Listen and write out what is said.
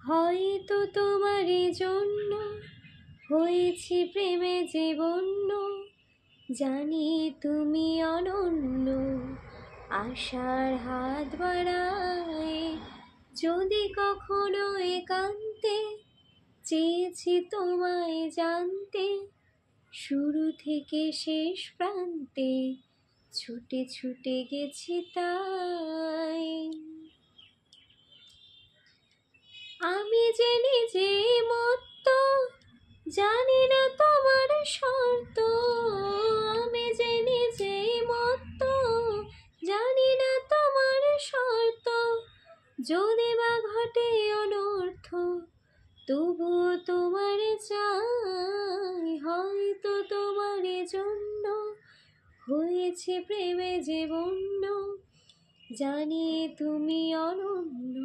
হয়তো তোমার জন্য হয়েছি প্রেমে যে বন্য, জানি তুমি অনন্য। আশার হাত বাড়ায় যদি কখনো একান্তে, চেয়েছি তোমায় জানতে, শুরু থেকে শেষ প্রান্তে ছুটে ছুটে গেছি তাই। আমি যে নিজে মত্ত, জানি না তোমার শর্ত। আমি যে নিজে মত্ত, জানি না তোমার শর্ত। যদি বা ঘটে অনর্থ, তবুও তোমার চাই। হয়তো তোমার জন্য হয়েছে প্রেমে যে বন্য, জানি তুমি অনন্য।